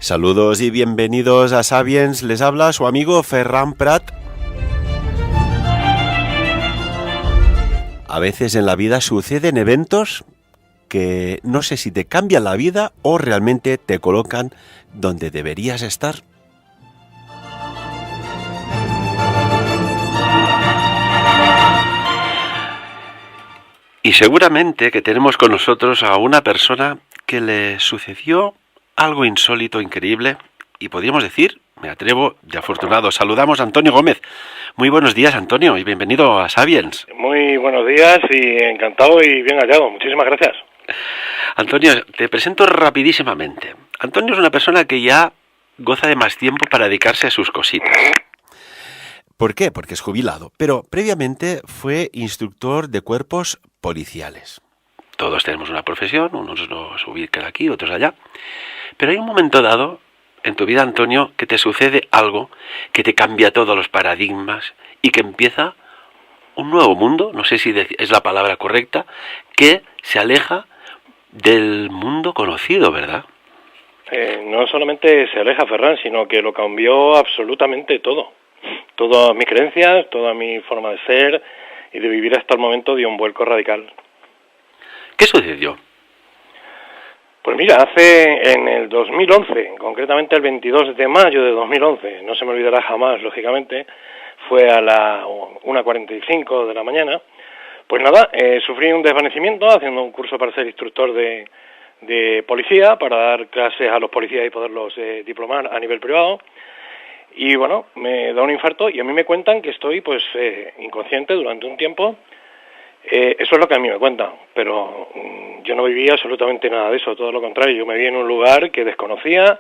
Saludos y bienvenidos a Sapiens, les habla su amigo Ferran Prat. A veces en la vida suceden eventos que no sé si te cambian la vida o realmente te colocan donde deberías estar. Y seguramente que tenemos con nosotros a una persona que le sucedió algo insólito, increíble, y podríamos decir, me atrevo, de afortunado. Saludamos a Antonio Gómez. Muy buenos días, Antonio, y bienvenido a Sapiens. Muy buenos días y encantado y bien hallado. Muchísimas gracias. Antonio, te presento rapidísimamente. Antonio es una persona que ya goza de más tiempo para dedicarse a sus cositas. ¿Por qué? Porque es jubilado, pero previamente fue instructor de cuerpos policiales. Todos tenemos una profesión, unos nos ubican aquí, otros allá. Pero hay un momento dado en tu vida, Antonio, que te sucede algo que te cambia todos los paradigmas y que empieza un nuevo mundo, no sé si es la palabra correcta, que se aleja del mundo conocido, ¿verdad? No solamente se aleja, Ferran, sino que lo cambió absolutamente todo. Todas mis creencias, toda mi forma de ser y de vivir hasta el momento dio un vuelco radical. ¿Qué sucedió? Pues mira, en el 2011, concretamente el 22 de mayo de 2011, no se me olvidará jamás, lógicamente, fue a la 1:45 de la mañana, pues nada, sufrí un desvanecimiento haciendo un curso para ser instructor de policía, para dar clases a los policías y poderlos diplomar a nivel privado. Y bueno, me da un infarto y a mí me cuentan que estoy pues inconsciente durante un tiempo. Eso es lo que a mí me cuentan, pero yo no viví absolutamente nada de eso, todo lo contrario, yo me vi en un lugar que desconocía,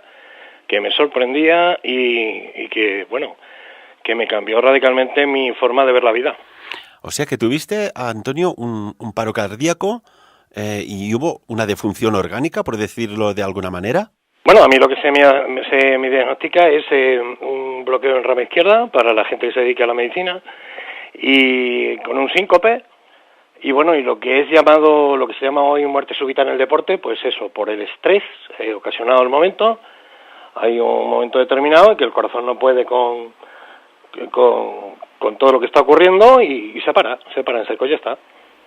que me sorprendía y que, bueno, que me cambió radicalmente mi forma de ver la vida. O sea que tuviste, Antonio, un paro cardíaco y hubo una defunción orgánica, por decirlo de alguna manera. Bueno, a mí lo que se me diagnostica es un bloqueo en rama izquierda para la gente que se dedica a la medicina y con un síncope. Y bueno, y lo que se llama hoy muerte súbita en el deporte, pues eso, por el estrés ocasionado al momento. Hay un momento determinado en que el corazón no puede con todo lo que está ocurriendo y se para en seco, ya está.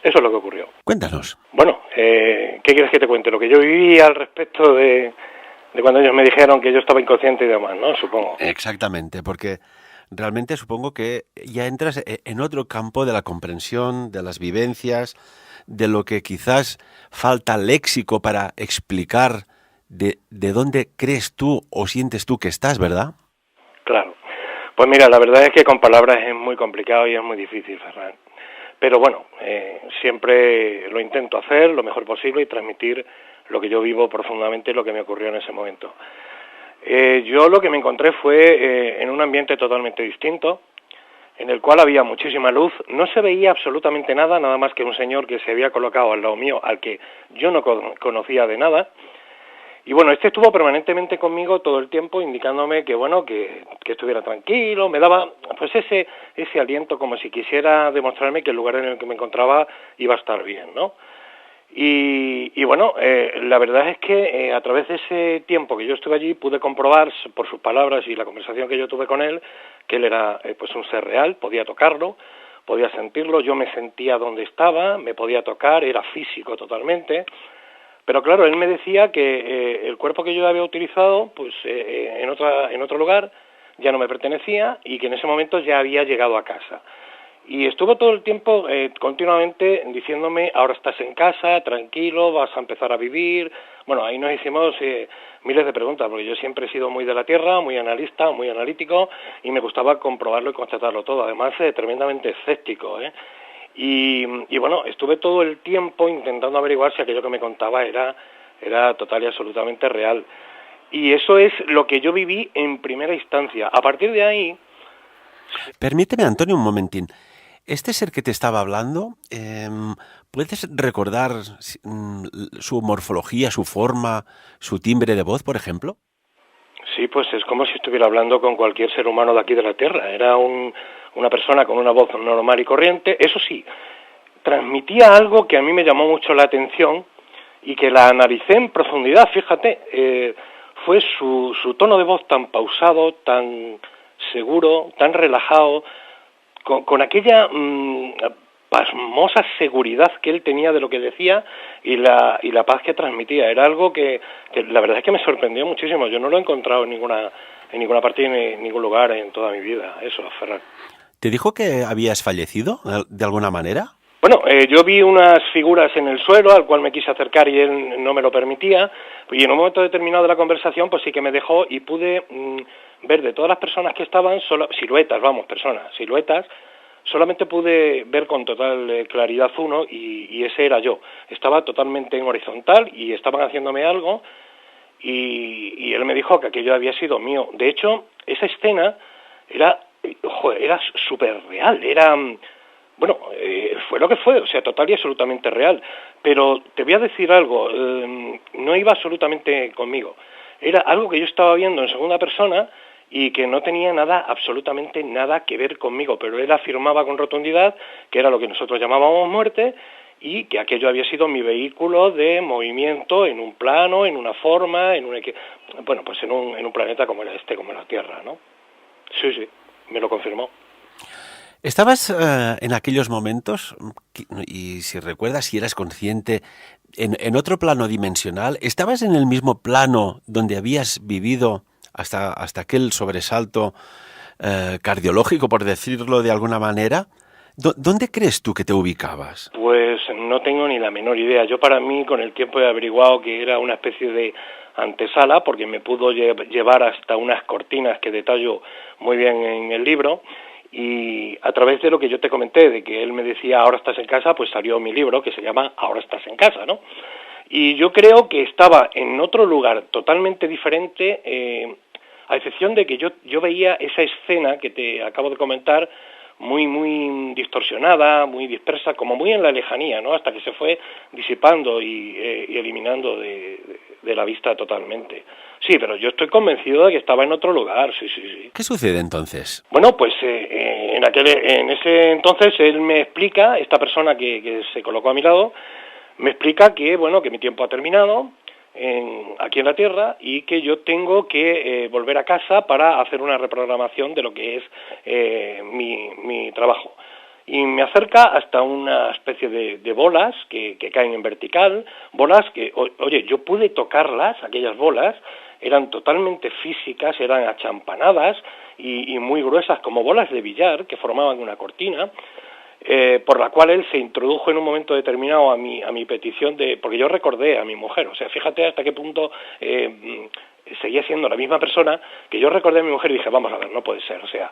Eso es lo que ocurrió. Cuéntanos. Bueno, ¿qué quieres que te cuente? Lo que yo viví al respecto de cuando ellos me dijeron que yo estaba inconsciente y demás, ¿no? Supongo. Exactamente, porque realmente supongo que ya entras en otro campo de la comprensión, de las vivencias, de lo que quizás falta léxico para explicar de dónde crees tú o sientes tú que estás, ¿verdad? Claro. Pues mira, la verdad es que con palabras es muy complicado y es muy difícil, Ferran. Pero bueno, siempre lo intento hacer lo mejor posible y transmitir lo que yo vivo profundamente y lo que me ocurrió en ese momento. Yo lo que me encontré fue en un ambiente totalmente distinto, en el cual había muchísima luz, no se veía absolutamente nada más que un señor que se había colocado al lado mío, al que yo no conocía de nada. Y bueno, este estuvo permanentemente conmigo todo el tiempo, indicándome que bueno, que estuviera tranquilo, me daba pues ese aliento como si quisiera demostrarme que el lugar en el que me encontraba iba a estar bien, ¿no? Y bueno, la verdad es que a través de ese tiempo que yo estuve allí pude comprobar por sus palabras y la conversación que yo tuve con él que él era pues un ser real, podía tocarlo, podía sentirlo, yo me sentía donde estaba, me podía tocar, era físico totalmente. Pero claro, él me decía que el cuerpo que yo había utilizado, pues en otro lugar ya no me pertenecía y que en ese momento ya había llegado a casa. Y estuvo todo el tiempo continuamente diciéndome, ahora estás en casa, tranquilo, vas a empezar a vivir. Bueno, ahí nos hicimos miles de preguntas, porque yo siempre he sido muy de la tierra, muy analista, muy analítico, y me gustaba comprobarlo y constatarlo todo. Además, tremendamente escéptico, Y bueno, estuve todo el tiempo intentando averiguar si aquello que me contaba era total y absolutamente real. Y eso es lo que yo viví en primera instancia. A partir de ahí... Permíteme, Antonio, un momentín. Este ser que te estaba hablando, ¿puedes recordar su morfología, su forma, su timbre de voz, por ejemplo? Sí, pues es como si estuviera hablando con cualquier ser humano de aquí de la Tierra. Era una persona con una voz normal y corriente. Eso sí, transmitía algo que a mí me llamó mucho la atención y que la analicé en profundidad, fíjate. fue su tono de voz tan pausado, tan seguro, tan relajado, con aquella pasmosa seguridad que él tenía de lo que decía y la paz que transmitía. Era algo que la verdad es que me sorprendió muchísimo. Yo no lo he encontrado en ninguna parte, en ningún lugar en toda mi vida, eso, Ferran. ¿Te dijo que habías fallecido de alguna manera? Bueno, yo vi unas figuras en el suelo al cual me quise acercar y él no me lo permitía, y en un momento determinado de la conversación pues sí que me dejó y pude ver de todas las personas que estaban, siluetas, solamente pude ver con total claridad uno y ese era yo. Estaba totalmente en horizontal y estaban haciéndome algo y él me dijo que aquello había sido mío. De hecho, esa escena era súper real, fue lo que fue, o sea, total y absolutamente real. Pero te voy a decir algo, no iba absolutamente conmigo. Era algo que yo estaba viendo en segunda persona y que no tenía absolutamente nada que ver conmigo, pero él afirmaba con rotundidad que era lo que nosotros llamábamos muerte y que aquello había sido mi vehículo de movimiento en un plano, en una forma, en un planeta como como la Tierra, ¿no? Sí, me lo confirmó. ¿Estabas en aquellos momentos, y si recuerdas, si eras consciente, en otro plano dimensional? ¿Estabas en el mismo plano donde habías vivido hasta aquel sobresalto cardiológico, por decirlo de alguna manera? ¿Dónde crees tú que te ubicabas? Pues no tengo ni la menor idea. Yo para mí con el tiempo he averiguado que era una especie de antesala, porque me pudo llevar hasta unas cortinas que detallo muy bien en el libro, y a través de lo que yo te comenté, de que él me decía ahora estás en casa, pues salió mi libro que se llama Ahora estás en casa, ¿no? Y yo creo que estaba en otro lugar totalmente diferente, a excepción de que yo veía esa escena que te acabo de comentar muy distorsionada, muy dispersa, como muy en la lejanía, ¿no? Hasta que se fue disipando y eliminando de la vista totalmente. Sí, pero yo estoy convencido de que estaba en otro lugar, sí. ¿Qué sucede entonces? Bueno, pues en ese entonces él me explica, esta persona que se colocó a mi lado, me explica que mi tiempo ha terminado aquí en la Tierra y que yo tengo que volver a casa para hacer una reprogramación de lo que es mi trabajo. Y me acerca hasta una especie de bolas que caen en vertical, bolas que, oye, yo pude tocarlas, aquellas bolas, eran totalmente físicas, eran achampanadas y muy gruesas, como bolas de billar que formaban una cortina, por la cual él se introdujo en un momento determinado a mi petición porque yo recordé a mi mujer, o sea, fíjate hasta qué punto seguía siendo la misma persona, que yo recordé a mi mujer y dije, vamos a ver, no puede ser, o sea,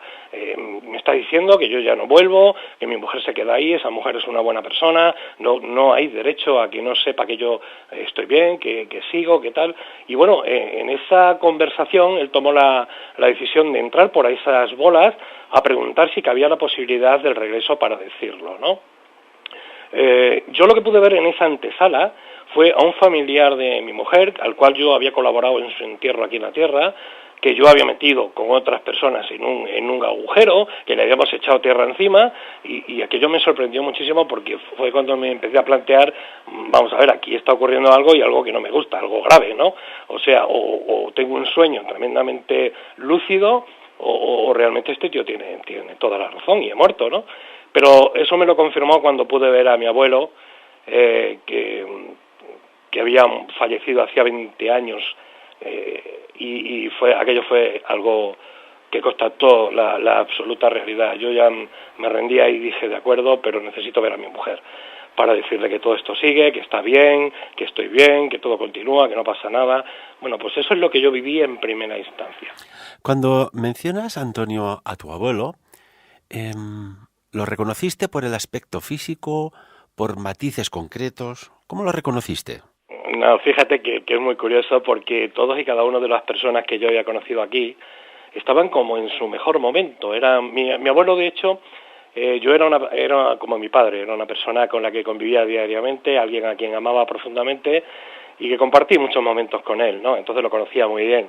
me está diciendo que yo ya no vuelvo, que mi mujer se queda ahí, esa mujer es una buena persona, no hay derecho a que no sepa que yo estoy bien, que sigo, que tal, y bueno, en esa conversación él tomó la decisión de entrar por esas bolas a preguntar si cabía la posibilidad del regreso para decirlo, ¿no? Yo lo que pude ver en esa antesala fue a un familiar de mi mujer, al cual yo había colaborado en su entierro aquí en la Tierra, que yo había metido con otras personas en un agujero, que le habíamos echado tierra encima, y aquello me sorprendió muchísimo porque fue cuando me empecé a plantear, vamos a ver, aquí está ocurriendo algo y algo que no me gusta, algo grave, ¿no? O sea, o tengo un sueño tremendamente lúcido, o realmente este tío tiene toda la razón y he muerto, ¿no? Pero eso me lo confirmó cuando pude ver a mi abuelo, que había fallecido hacía 20 años, y aquello fue algo que constató la absoluta realidad. Yo ya me rendía y dije, de acuerdo, pero necesito ver a mi mujer para decirle que todo esto sigue, que está bien, que estoy bien, que todo continúa, que no pasa nada. Bueno, pues eso es lo que yo viví en primera instancia. Cuando mencionas, Antonio, a tu abuelo, ¿lo reconociste por el aspecto físico, por matices concretos? ¿Cómo lo reconociste? No, fíjate que es muy curioso porque todos y cada una de las personas que yo había conocido aquí estaban como en su mejor momento. Mi abuelo, de hecho, yo era como mi padre, era una persona con la que convivía diariamente, alguien a quien amaba profundamente y que compartí muchos momentos con él, ¿no? Entonces lo conocía muy bien.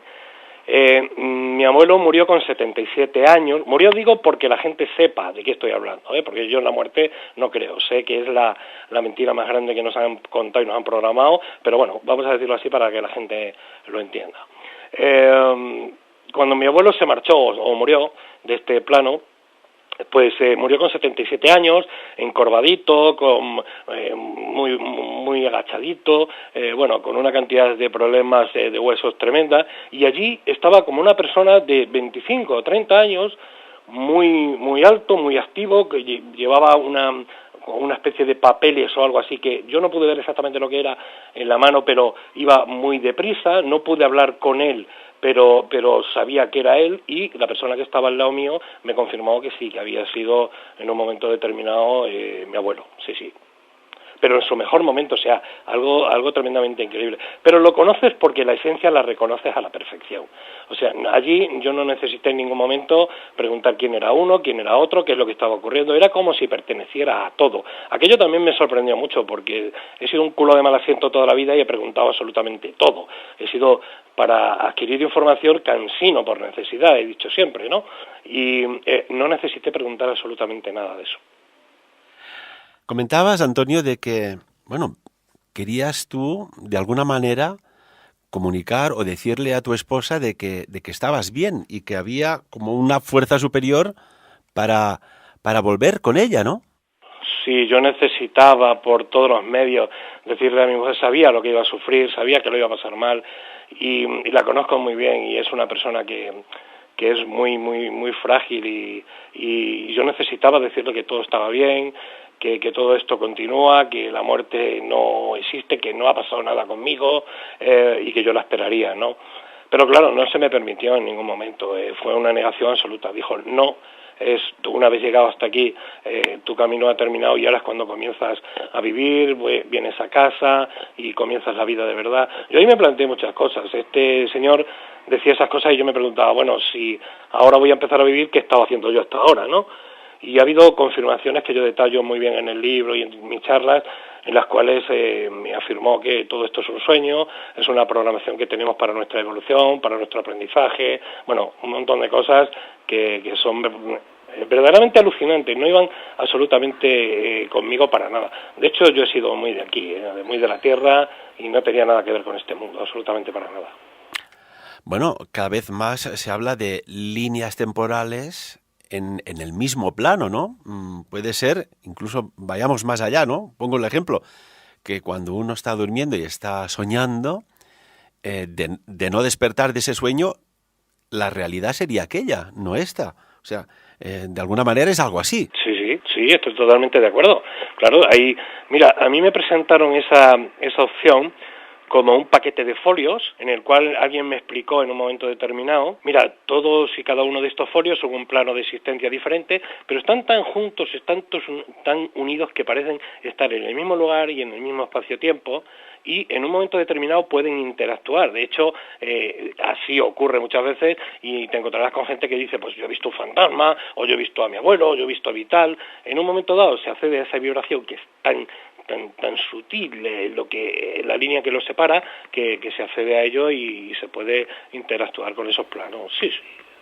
Mi abuelo murió con 77 años, murió digo porque la gente sepa de qué estoy hablando, porque yo en la muerte no creo, sé que es la mentira más grande que nos han contado y nos han programado, pero bueno, vamos a decirlo así para que la gente lo entienda. Cuando mi abuelo se marchó o murió de este plano, pues murió con 77 años, encorvadito, muy agachadito, bueno, con una cantidad de problemas de huesos tremenda, y allí estaba como una persona de 25 o 30 años, muy alto, muy activo, que llevaba una especie de papeles o algo así, que yo no pude ver exactamente lo que era en la mano, pero iba muy deprisa, no pude hablar con él, pero sabía que era él, y la persona que estaba al lado mío me confirmó que sí, que había sido en un momento determinado mi abuelo, sí. Pero en su mejor momento, o sea, algo tremendamente increíble. Pero lo conoces porque la esencia la reconoces a la perfección. O sea, allí yo no necesité en ningún momento preguntar quién era uno, quién era otro, qué es lo que estaba ocurriendo. Era como si perteneciera a todo. Aquello también me sorprendió mucho porque he sido un culo de mal asiento toda la vida y he preguntado absolutamente todo. He sido, para adquirir información, cansino por necesidad, he dicho siempre, ¿no? Y no necesité preguntar absolutamente nada de eso. Comentabas, Antonio, de que, bueno, querías tú, de alguna manera, comunicar o decirle a tu esposa de que estabas bien y que había como una fuerza superior para volver con ella, ¿no? Sí, yo necesitaba por todos los medios decirle a mi mujer, sabía lo que iba a sufrir, sabía que lo iba a pasar mal, y la conozco muy bien, y es una persona que es muy frágil, y yo necesitaba decirle que todo estaba bien, que todo esto continúa, que la muerte no existe, que no ha pasado nada conmigo, y que yo la esperaría, ¿no? Pero claro, no se me permitió en ningún momento, fue una negación absoluta. Dijo, no, una vez llegado hasta aquí, tu camino ha terminado, y ahora es cuando comienzas a vivir, vienes a casa y comienzas la vida de verdad. Yo ahí me planteé muchas cosas. Este señor decía esas cosas y yo me preguntaba, bueno, si ahora voy a empezar a vivir, ¿qué estaba haciendo yo hasta ahora, no? Y ha habido confirmaciones que yo detallo muy bien en el libro y en mis charlas, en las cuales me afirmó que todo esto es un sueño, es una programación que tenemos para nuestra evolución, para nuestro aprendizaje, bueno, un montón de cosas que son verdaderamente alucinantes, no iban absolutamente conmigo para nada. De hecho, yo he sido muy de aquí, muy de la tierra, y no tenía nada que ver con este mundo, absolutamente para nada. Bueno, cada vez más se habla de líneas temporales en el mismo plano, ¿no? Puede ser, incluso vayamos más allá, ¿no? Pongo el ejemplo, que cuando uno está durmiendo y está soñando, de no despertar de ese sueño, la realidad sería aquella, no esta. O sea, de alguna manera es algo así. Sí, estoy totalmente de acuerdo. Claro, ahí, mira, a mí me presentaron esa opción como un paquete de folios, en el cual alguien me explicó en un momento determinado, mira, todos y cada uno de estos folios son un plano de existencia diferente, pero están tan juntos, están tan unidos, que parecen estar en el mismo lugar y en el mismo espacio-tiempo, y en un momento determinado pueden interactuar. De hecho, así ocurre muchas veces, y te encontrarás con gente que dice, pues yo he visto un fantasma, o yo he visto a mi abuelo, o yo he visto a Vital. En un momento dado se accede a esa vibración que es tan sutil, la línea que los separa, que se accede a ello y se puede interactuar con esos planos. Sí,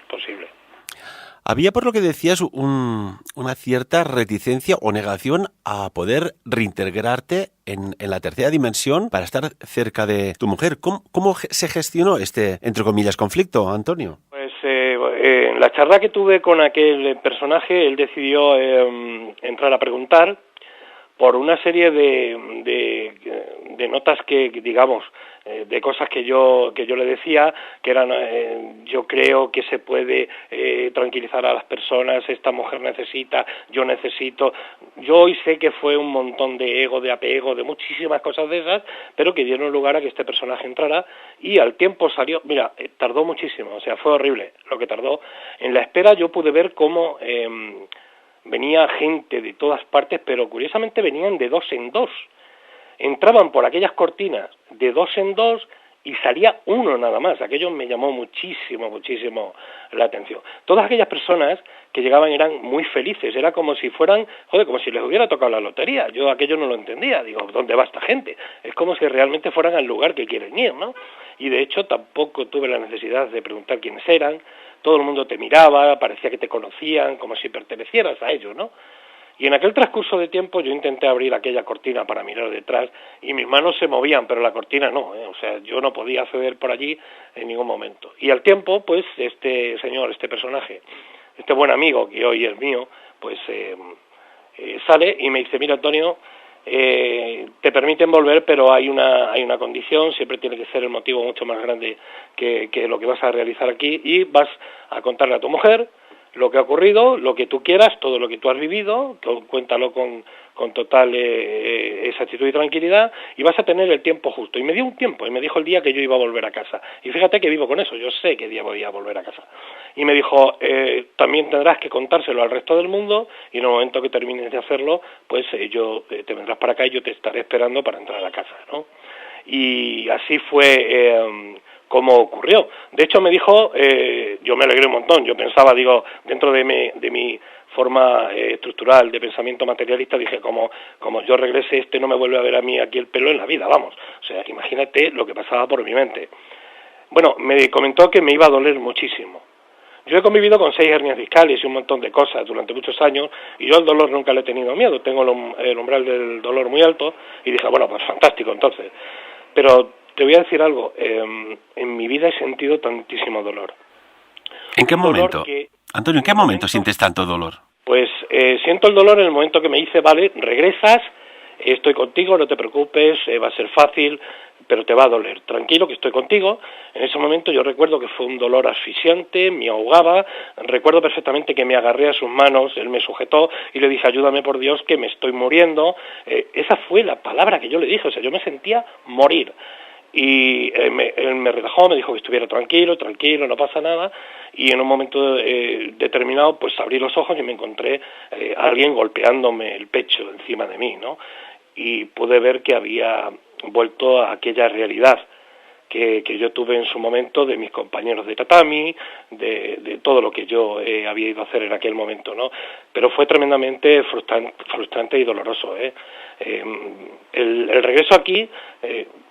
posible. Había, por lo que decías, una cierta reticencia o negación a poder reintegrarte en la tercera dimensión para estar cerca de tu mujer. ¿Cómo se gestionó este, entre comillas, conflicto, Antonio? Pues en la charla que tuve con aquel personaje, él decidió entrar a preguntar por una serie de notas que, digamos, de cosas que yo le decía, que eran, yo creo que se puede tranquilizar a las personas, esta mujer necesita, yo necesito. Yo hoy sé que fue un montón de ego, de apego, de muchísimas cosas de esas, pero que dieron lugar a que este personaje entrara, y al tiempo salió. Mira, tardó muchísimo, o sea, fue horrible lo que tardó. En la espera yo pude ver cómo venía gente de todas partes, pero curiosamente venían de dos en dos. Entraban por aquellas cortinas de dos en dos y salía uno nada más. Aquello me llamó muchísimo la atención. Todas aquellas personas que llegaban eran muy felices, era como si fueran, como si les hubiera tocado la lotería. Yo aquello no lo entendía, digo, ¿dónde va esta gente? Es como si realmente fueran al lugar que quieren ir, ¿no? Y de hecho tampoco tuve la necesidad de preguntar quiénes eran. Todo el mundo te miraba, parecía que te conocían, como si pertenecieras a ellos, ¿no? Y en aquel transcurso de tiempo yo intenté abrir aquella cortina para mirar detrás y mis manos se movían, pero la cortina no, o sea, yo no podía acceder por allí en ningún momento. Y al tiempo, pues este señor, este personaje, este buen amigo que hoy es mío, pues sale y me dice, mira Antonio, te permiten volver, pero hay una condición, siempre tiene que ser el motivo mucho más grande que lo que vas a realizar aquí, y vas a contarle a tu mujer lo que ha ocurrido, lo que tú quieras, todo lo que tú has vivido, cuéntalo con total exactitud y tranquilidad, y vas a tener el tiempo justo. Y me dio un tiempo, y me dijo el día que yo iba a volver a casa. Y fíjate que vivo con eso, yo sé qué día voy a volver a casa. Y me dijo, también tendrás que contárselo al resto del mundo, y en el momento que termines de hacerlo, pues te vendrás para acá y yo te estaré esperando para entrar a la casa, ¿no? Y así fue como ocurrió. De hecho me dijo, yo me alegré un montón, yo pensaba, digo, dentro de mi forma estructural de pensamiento materialista, dije, como yo regrese, no me vuelve a ver a mí aquí el pelo en la vida, vamos. O sea, imagínate lo que pasaba por mi mente. Bueno, me comentó que me iba a doler muchísimo. Yo he convivido con 6 hernias discales y un montón de cosas durante muchos años, y yo al dolor nunca le he tenido miedo, tengo el umbral del dolor muy alto, y dije, bueno, pues fantástico entonces. Pero te voy a decir algo, en mi vida he sentido tantísimo dolor. ¿En qué momento? Antonio, ¿en qué momento sientes tanto dolor? Pues siento el dolor en el momento que me dice, vale, regresas, estoy contigo, no te preocupes, va a ser fácil, pero te va a doler. Tranquilo, que estoy contigo. En ese momento yo recuerdo que fue un dolor asfixiante, me ahogaba, recuerdo perfectamente que me agarré a sus manos, él me sujetó y le dije, ayúdame por Dios que me estoy muriendo. Esa fue la palabra que yo le dije, o sea, yo me sentía morir. Y él me relajó, me dijo que estuviera tranquilo, no pasa nada, y en un momento determinado pues abrí los ojos y me encontré a alguien golpeándome el pecho encima de mí, ¿no? Y pude ver que había vuelto a aquella realidad que yo tuve en su momento de mis compañeros de tatami, de todo lo que yo había ido a hacer en aquel momento, ¿no? Pero fue tremendamente frustrante y doloroso, el regreso aquí,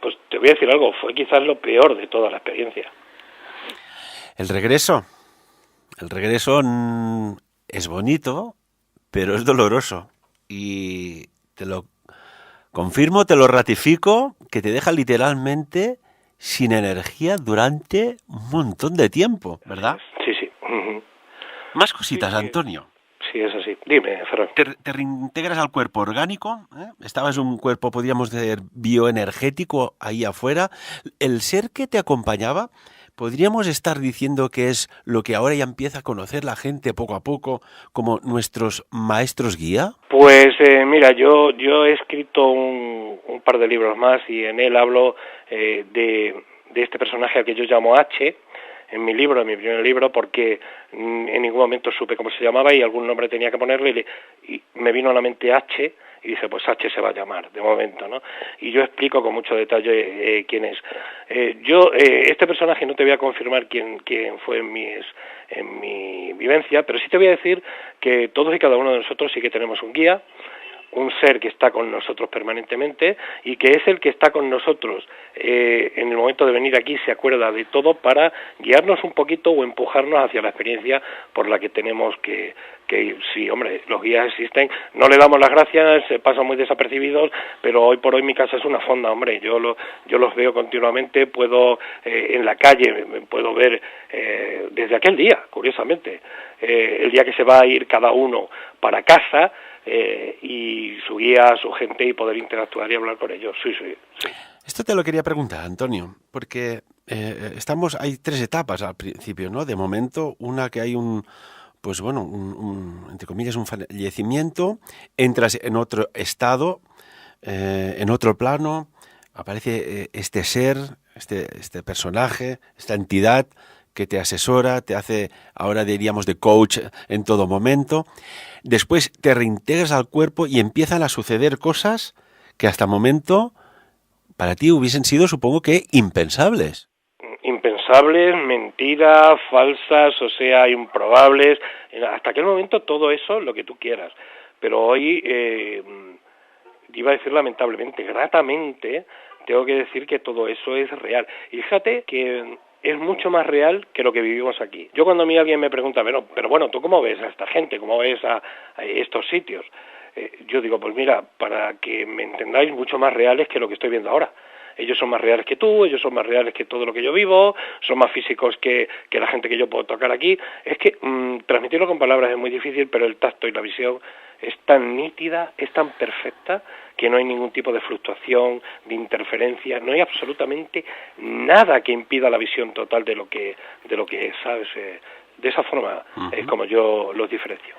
pues te voy a decir algo, fue quizás lo peor de toda la experiencia. El regreso es bonito, pero es doloroso. Y te lo confirmo, te lo ratifico, que te deja literalmente sin energía durante un montón de tiempo, ¿verdad? Sí, sí. Uh-huh. Más cositas, sí, Antonio. Sí, es así. Dime, Ferran. Te reintegras al cuerpo orgánico, ¿eh? Estabas en un cuerpo, podríamos decir, bioenergético ahí afuera. El ser que te acompañaba, podríamos estar diciendo que es lo que ahora ya empieza a conocer la gente poco a poco como nuestros maestros guía. Pues mira, yo he escrito un par de libros más y en él hablo de este personaje al que yo llamo H, en mi primer libro, porque en ningún momento supe cómo se llamaba y algún nombre tenía que ponerle y me vino a la mente H y dije, pues H se va a llamar, de momento, ¿no? Y yo explico con mucho detalle quién es. Este personaje no te voy a confirmar quién fue en mi vivencia, pero sí te voy a decir que todos y cada uno de nosotros sí que tenemos un guía, un ser que está con nosotros permanentemente y que es el que está con nosotros en el momento de venir aquí, se acuerda de todo para guiarnos un poquito o empujarnos hacia la experiencia por la que tenemos que ir. Sí, hombre, los guías existen, no le damos las gracias, pasan muy desapercibidos, pero hoy por hoy mi casa es una fonda, hombre, yo los veo continuamente, puedo en la calle, puedo ver desde aquel día, curiosamente, el día que se va a ir cada uno para casa, y su guía, su gente y poder interactuar y hablar con ellos. Sí. Esto te lo quería preguntar, Antonio, porque hay 3 etapas al principio, ¿no? De momento, una que hay entre comillas, un fallecimiento, entras en otro estado, en otro plano, aparece este ser, este personaje, esta entidad que te asesora, te hace, ahora diríamos, de coach en todo momento. Después te reintegras al cuerpo y empiezan a suceder cosas que hasta el momento para ti hubiesen sido, supongo que, impensables. Impensables, mentiras, falsas, o sea, improbables. Hasta aquel momento todo eso, lo que tú quieras. Pero hoy, iba a decir lamentablemente, gratamente, tengo que decir que todo eso es real. Y fíjate que es mucho más real que lo que vivimos aquí. Yo cuando a mí alguien me pregunta, pero bueno, ¿tú cómo ves a esta gente? ¿Cómo ves a estos sitios? yo digo, pues mira, para que me entendáis, mucho más reales que lo que estoy viendo ahora. Ellos son más reales que tú, ellos son más reales que todo lo que yo vivo, son más físicos que la gente que yo puedo tocar aquí. Es que transmitirlo con palabras es muy difícil, pero el tacto y la visión es tan nítida, es tan perfecta, que no hay ningún tipo de fluctuación, de interferencia, no hay absolutamente nada que impida la visión total de lo que es, ¿sabes? De esa forma es como yo los diferencio.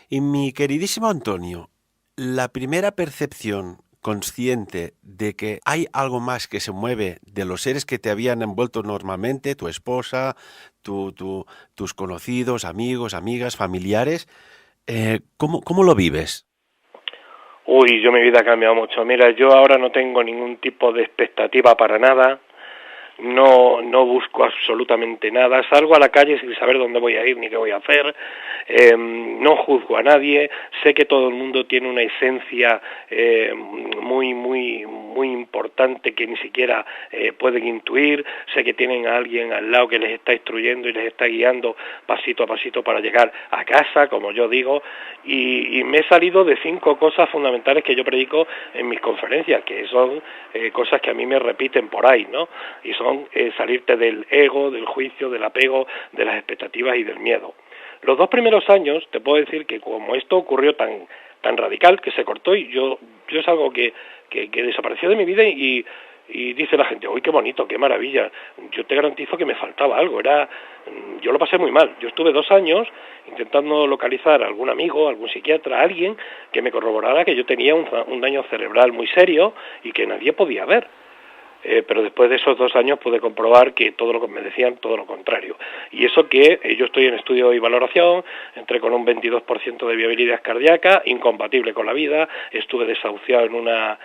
Y mi queridísimo Antonio, la primera percepción consciente de que hay algo más que se mueve de los seres que te habían envuelto normalmente, tu esposa, tus conocidos, amigos, amigas, familiares, ¿cómo lo vives? Uy, mi vida ha cambiado mucho. Mira, yo ahora no tengo ningún tipo de expectativa para nada. No busco absolutamente nada, salgo a la calle sin saber dónde voy a ir ni qué voy a hacer, no juzgo a nadie, sé que todo el mundo tiene una esencia muy importante que ni siquiera pueden intuir, sé que tienen a alguien al lado que les está instruyendo y les está guiando pasito a pasito para llegar a casa, como yo digo, y me he salido de 5 cosas fundamentales que yo predico en mis conferencias, que son cosas que a mí me repiten por ahí, ¿no? Y son salirte del ego, del juicio, del apego, de las expectativas y del miedo. Los 2 primeros años, te puedo decir que como esto ocurrió tan radical, que se cortó y yo es algo que desapareció de mi vida y dice la gente, uy, qué bonito, qué maravilla, yo te garantizo que me faltaba algo, yo lo pasé muy mal, yo estuve 2 años intentando localizar a algún amigo, algún psiquiatra, alguien que me corroborara que yo tenía un daño cerebral muy serio y que nadie podía ver. Pero después de esos 2 años pude comprobar que todo lo que me decían, todo lo contrario. Y eso que yo estoy en estudio y valoración, entré con un 22% de viabilidad cardíaca, incompatible con la vida, estuve desahuciado en una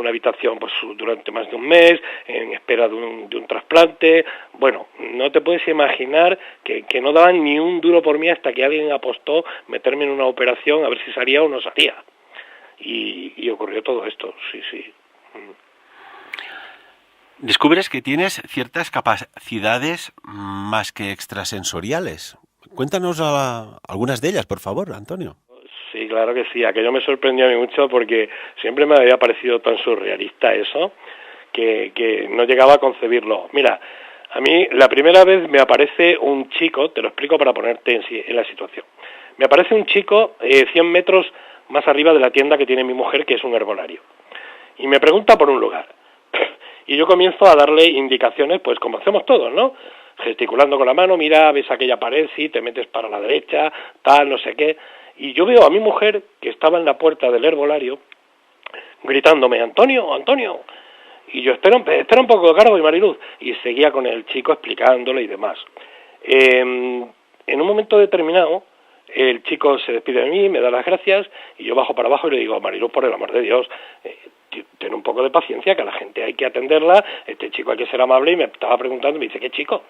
habitación pues durante más de un mes, en espera de un trasplante. Bueno, no te puedes imaginar que no daban ni un duro por mí hasta que alguien apostó meterme en una operación a ver si salía o no salía. Y ocurrió todo esto, sí. Descubres que tienes ciertas capacidades más que extrasensoriales. Cuéntanos algunas de ellas, por favor, Antonio. Sí, claro que sí. Aquello me sorprendió a mí mucho porque siempre me había parecido tan surrealista eso que no llegaba a concebirlo. Mira, a mí la primera vez me aparece un chico, te lo explico para ponerte en la situación. Me aparece un chico 100 metros más arriba de la tienda que tiene mi mujer, que es un herbolario. Y me pregunta por un lugar. Y yo comienzo a darle indicaciones, pues como hacemos todos, ¿no? Gesticulando con la mano, mira, ves aquella pared, sí, te metes para la derecha, tal, no sé qué. Y yo veo a mi mujer, que estaba en la puerta del herbolario, gritándome, Antonio, Antonio. Y yo, espera un poco, Carlos y Mariluz. Y seguía con el chico explicándole y demás. En un momento determinado, el chico se despide de mí, me da las gracias, y yo bajo para abajo y le digo, Mariluz, por el amor de Dios, ten un poco de paciencia, que a la gente hay que atenderla, este chico hay que ser amable, y me estaba preguntando, me dice, ¿qué chico?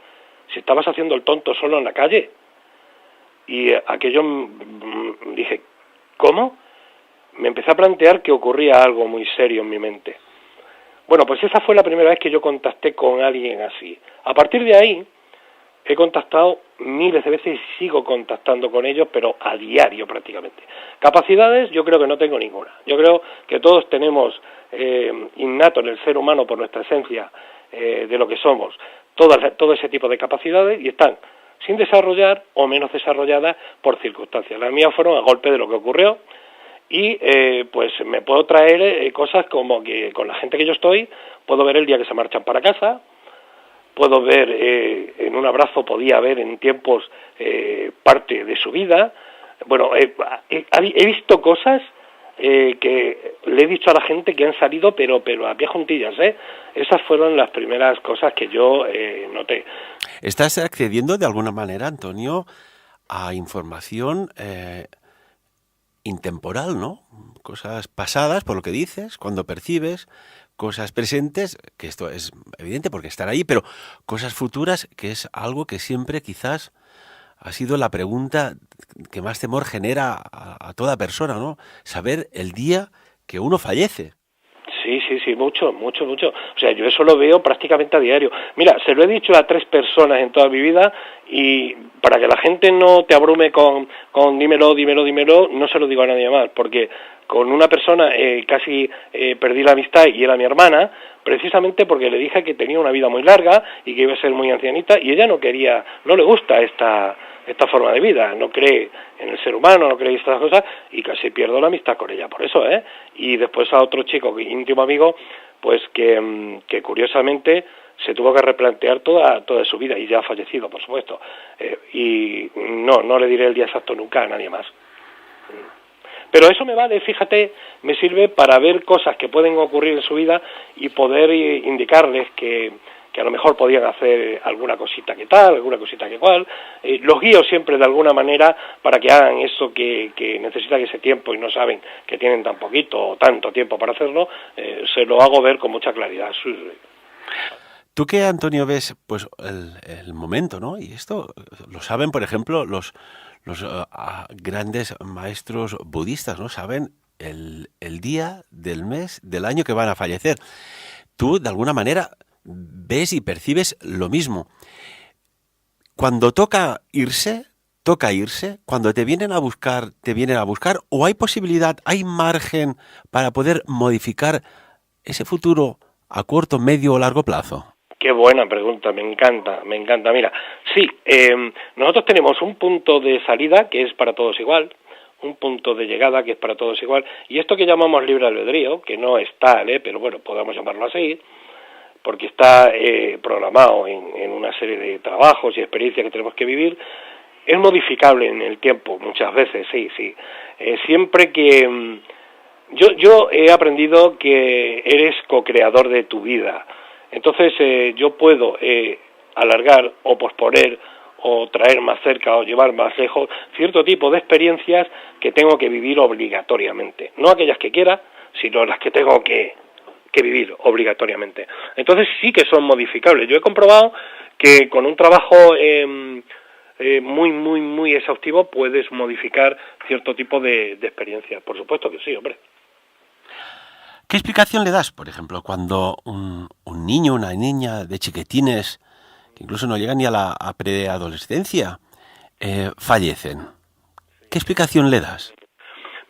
Si estabas haciendo el tonto solo en la calle. Y aquello dije, ¿cómo? Me empecé a plantear que ocurría algo muy serio en mi mente. Bueno, pues esa fue la primera vez que yo contacté con alguien así. A partir de ahí, he contactado miles de veces y sigo contactando con ellos, pero a diario prácticamente. Capacidades, yo creo que no tengo ninguna. Yo creo que todos tenemos innato en el ser humano por nuestra esencia de lo que somos, todo ese tipo de capacidades y están sin desarrollar o menos desarrolladas por circunstancias. Las mías fueron a golpe de lo que ocurrió y pues me puedo traer cosas como que con la gente que yo estoy, puedo ver el día que se marchan para casa, puedo ver, en un abrazo podía ver en tiempos parte de su vida. Bueno, he visto cosas que le he dicho a la gente que han salido, pero a pie juntillas, ¿eh? Esas fueron las primeras cosas que yo noté. ¿Estás accediendo de alguna manera, Antonio, a información intemporal, ¿no? Cosas pasadas, por lo que dices, cuando percibes, cosas presentes, que esto es evidente porque están ahí, pero cosas futuras, que es algo que siempre quizás ha sido la pregunta que más temor genera a toda persona, ¿no? Saber el día que uno fallece. Sí, sí, mucho. O sea, yo eso lo veo prácticamente a diario. Mira, se lo he dicho a 3 personas en toda mi vida y para que la gente no te abrume con dímelo, no se lo digo a nadie más, porque con una persona casi perdí la amistad y era mi hermana, precisamente porque le dije que tenía una vida muy larga y que iba a ser muy ancianita y ella no le gusta esta forma de vida, no cree en el ser humano, no cree en estas cosas y casi pierdo la amistad con ella por eso, Y después a otro chico, íntimo amigo, pues que curiosamente se tuvo que replantear toda su vida y ya ha fallecido, por supuesto, y no le diré el día exacto nunca a nadie más. Pero eso me vale, fíjate, me sirve para ver cosas que pueden ocurrir en su vida y poder indicarles que a lo mejor podían hacer alguna cosita que tal, alguna cosita que cual. Los guío siempre de alguna manera para que hagan eso que necesitan ese tiempo y no saben que tienen tan poquito o tanto tiempo para hacerlo, se lo hago ver con mucha claridad. Tú que, Antonio, ves pues el momento, ¿no? Y esto lo saben, por ejemplo, los grandes maestros budistas, ¿no? Saben el día del mes del año que van a fallecer. Tú, de alguna manera, ves y percibes lo mismo. Cuando toca irse, cuando te vienen a buscar, o hay posibilidad, hay margen para poder modificar ese futuro a corto, medio o largo plazo. Qué buena pregunta, me encanta. Mira, sí, nosotros tenemos un punto de salida que es para todos igual, un punto de llegada que es para todos igual, y esto que llamamos libre albedrío, que no es tal, pero bueno, podemos llamarlo así, porque está programado en una serie de trabajos y experiencias que tenemos que vivir, es modificable en el tiempo, muchas veces, sí. Siempre que... Yo he aprendido que eres co-creador de tu vida. Entonces yo puedo alargar o posponer o traer más cerca o llevar más lejos cierto tipo de experiencias que tengo que vivir obligatoriamente. No aquellas que quiera, sino las que tengo que vivir obligatoriamente. Entonces sí que son modificables. Yo he comprobado que con un trabajo muy exhaustivo puedes modificar cierto tipo de experiencias. Por supuesto que sí, hombre. ¿Qué explicación le das, por ejemplo, cuando un niño, una niña de chiquitines, que incluso no llegan ni a la preadolescencia, fallecen? ¿Qué explicación le das?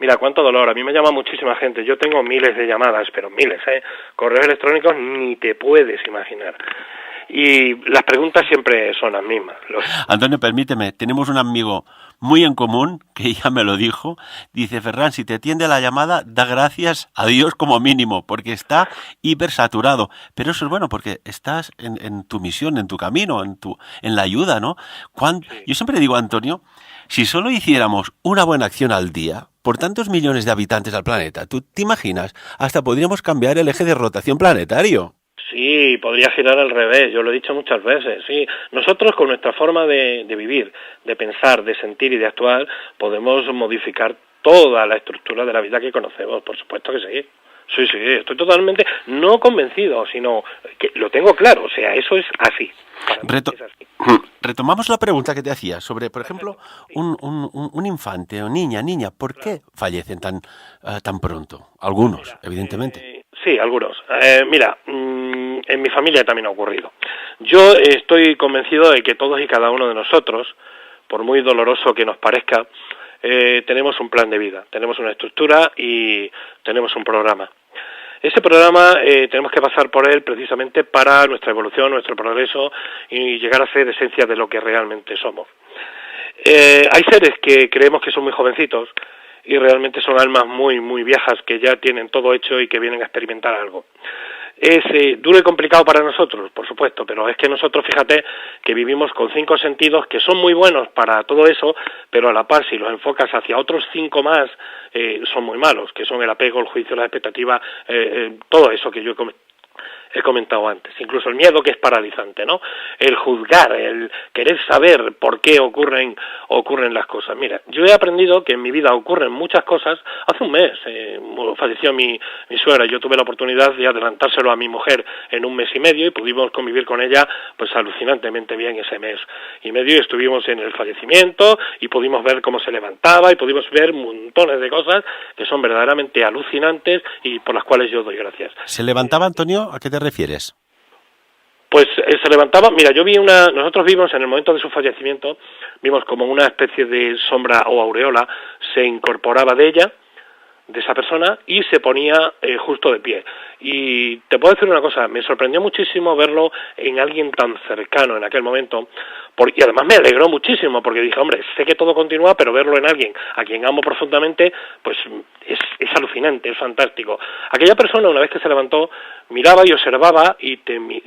Mira, cuánto dolor. A mí me llama muchísima gente. Yo tengo miles de llamadas, pero miles, correos electrónicos ni te puedes imaginar. Y las preguntas siempre son las mismas. Antonio, permíteme, tenemos un amigo muy en común, que ya me lo dijo, dice: Ferran, si te atiende la llamada, da gracias a Dios como mínimo, porque está hipersaturado. Pero eso es bueno, porque estás en tu misión, en tu camino, en la ayuda, ¿no? Sí. Yo siempre digo, Antonio, si solo hiciéramos una buena acción al día, por tantos millones de habitantes al planeta, ¿tú te imaginas? Hasta podríamos cambiar el eje de rotación planetario. Sí, podría girar al revés, yo lo he dicho muchas veces, sí. Nosotros con nuestra forma de vivir, de pensar, de sentir y de actuar, podemos modificar toda la estructura de la vida que conocemos, por supuesto que sí. Sí, estoy totalmente, no convencido, sino que lo tengo claro, o sea, eso es así. Es así. Retomamos la pregunta que te hacía sobre, por ejemplo, un infante o niña, ¿por qué fallecen tan pronto? Algunos, evidentemente. Sí, algunos. Mira, en mi familia también ha ocurrido. Yo estoy convencido de que todos y cada uno de nosotros, por muy doloroso que nos parezca, tenemos un plan de vida, tenemos una estructura y tenemos un programa. Ese programa tenemos que pasar por él precisamente para nuestra evolución, nuestro progreso y llegar a ser esencia de lo que realmente somos. Hay seres que creemos que son muy jovencitos y realmente son almas muy viejas que ya tienen todo hecho y que vienen a experimentar algo. Es duro y complicado para nosotros, por supuesto, pero es que nosotros, fíjate, que vivimos con 5 sentidos que son muy buenos para todo eso, pero a la par, si los enfocas hacia otros 5 más, son muy malos, que son el apego, el juicio, la expectativa, todo eso que yo he comentado. he comentado antes, incluso el miedo, que es paralizante, ¿no? El juzgar, el querer saber por qué ocurren las cosas. Mira, yo he aprendido que en mi vida ocurren muchas cosas. Hace un mes falleció mi suegra, y yo tuve la oportunidad de adelantárselo a mi mujer en un mes y medio, y pudimos convivir con ella pues alucinantemente bien ese mes y medio, y estuvimos en el fallecimiento y pudimos ver cómo se levantaba y pudimos ver montones de cosas que son verdaderamente alucinantes y por las cuales yo doy gracias. ¿Se levantaba, Antonio? ¿A qué te refieres? Pues se levantaba, mira, nosotros vimos en el momento de su fallecimiento, vimos como una especie de sombra o aureola se incorporaba de ella, de esa persona, y se ponía justo de pie. Y te puedo decir una cosa, me sorprendió muchísimo verlo en alguien tan cercano en aquel momento, y además me alegró muchísimo, porque dije, hombre, sé que todo continúa, pero verlo en alguien a quien amo profundamente, pues es alucinante, es fantástico. Aquella persona, una vez que se levantó, miraba y observaba y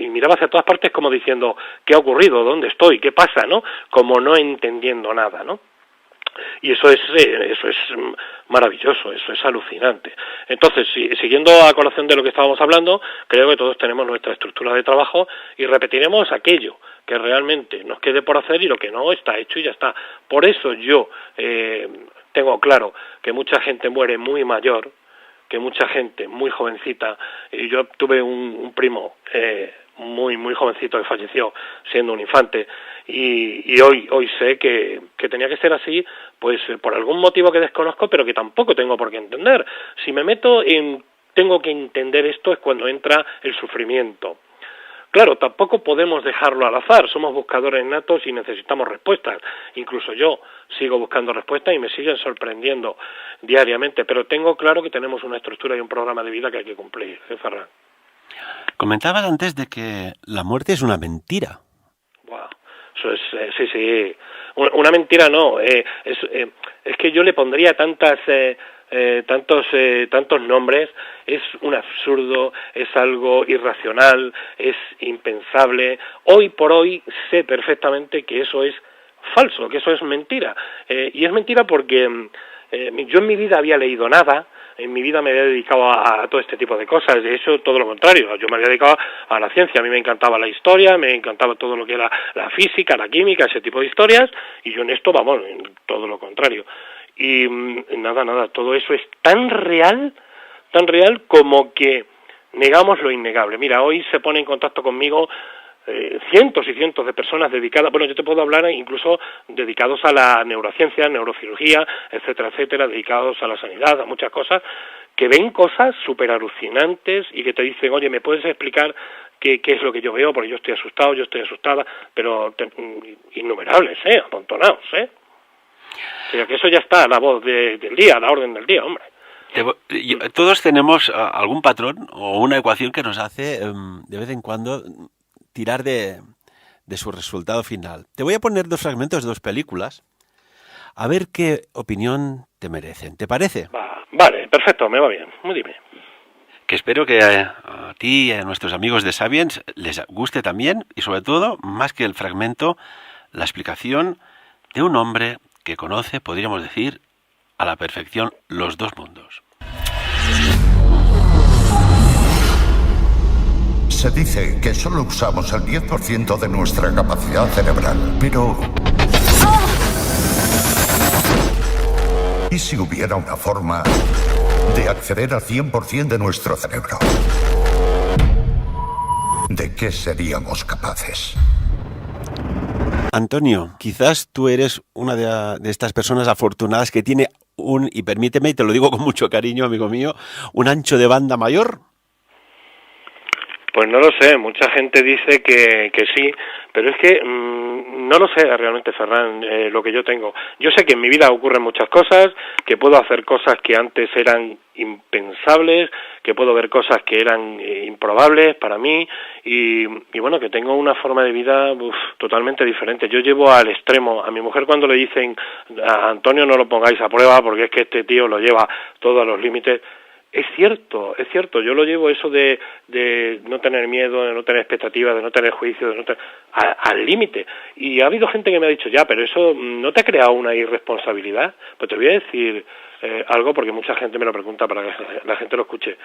miraba hacia todas partes como diciendo, ¿qué ha ocurrido? ¿Dónde estoy? ¿Qué pasa? ¿No? Como no entendiendo nada, ¿no? Y eso es maravilloso, eso es alucinante. Entonces, siguiendo a colación de lo que estábamos hablando, creo que todos tenemos nuestra estructura de trabajo y repetiremos aquello que realmente nos quede por hacer y lo que no está hecho y ya está. Por eso yo tengo claro que mucha gente muere muy mayor, que mucha gente muy jovencita, y yo tuve un primo muy jovencito que falleció siendo un infante, y hoy sé que tenía que ser así, pues por algún motivo que desconozco, pero que tampoco tengo por qué entender. Si me meto en tengo que entender esto, es cuando entra el sufrimiento. Claro, tampoco podemos dejarlo al azar, somos buscadores natos y necesitamos respuestas. Incluso yo sigo buscando respuestas y me siguen sorprendiendo diariamente, pero tengo claro que tenemos una estructura y un programa de vida que hay que cumplir, Ferran. Comentabas antes de que la muerte es una mentira. Wow. Eso es, sí. Una mentira no, es que yo le pondría tantos nombres. Es un absurdo, es algo irracional, es impensable. Hoy por hoy sé perfectamente que eso es falso, que eso es mentira. Y es mentira porque yo en mi vida había leído nada, en mi vida me había dedicado a todo este tipo de cosas, de hecho todo lo contrario, yo me había dedicado a la ciencia, a mí me encantaba la historia, me encantaba todo lo que era la física, la química, ese tipo de historias, y yo en esto, vamos, todo lo contrario. Y nada, todo eso es tan real como que negamos lo innegable. Mira, hoy se pone en contacto conmigo cientos y cientos de personas dedicadas, bueno, yo te puedo hablar incluso dedicados a la neurociencia, neurocirugía, etcétera, dedicados a la sanidad, a muchas cosas, que ven cosas súper alucinantes y que te dicen, oye, ¿me puedes explicar qué es lo que yo veo? Porque yo estoy asustado, yo estoy asustada, pero innumerables, amontonados, O sea, que eso ya está a la voz del día, a la orden del día, hombre. Todos tenemos algún patrón o una ecuación que nos hace de vez en cuando tirar de su resultado final. Te voy a poner 2 fragmentos de 2 películas, a ver qué opinión te merecen. ¿Te parece? Vale, perfecto, me va bien. Dime. Que espero que a ti y a nuestros amigos de Sapiens les guste también, y sobre todo, más que el fragmento, la explicación de un hombre que conoce, podríamos decir, a la perfección los 2 mundos. Se dice que solo usamos el 10% de nuestra capacidad cerebral, pero... ¿y si hubiera una forma de acceder al 100% de nuestro cerebro? ¿De qué seríamos capaces? Antonio, quizás tú eres una de estas personas afortunadas que tiene y permíteme, y te lo digo con mucho cariño, amigo mío, un ancho de banda mayor. Pues no lo sé, mucha gente dice que sí, pero es que no lo sé realmente, Ferran, lo que yo tengo. Yo sé que en mi vida ocurren muchas cosas, que puedo hacer cosas que antes eran impensables, que puedo ver cosas que eran improbables para mí, y bueno, que tengo una forma de vida totalmente diferente. Yo llevo al extremo, a mi mujer cuando le dicen, a Antonio no lo pongáis a prueba porque es que este tío lo lleva todo a los límites. Es cierto, yo lo llevo eso de no tener miedo, de no tener expectativas, de no tener juicio, de no tener, al límite. Y ha habido gente que me ha dicho, ya, pero eso ¿no te ha creado una irresponsabilidad? Pues te voy a decir algo porque mucha gente me lo pregunta para que la gente lo escuche.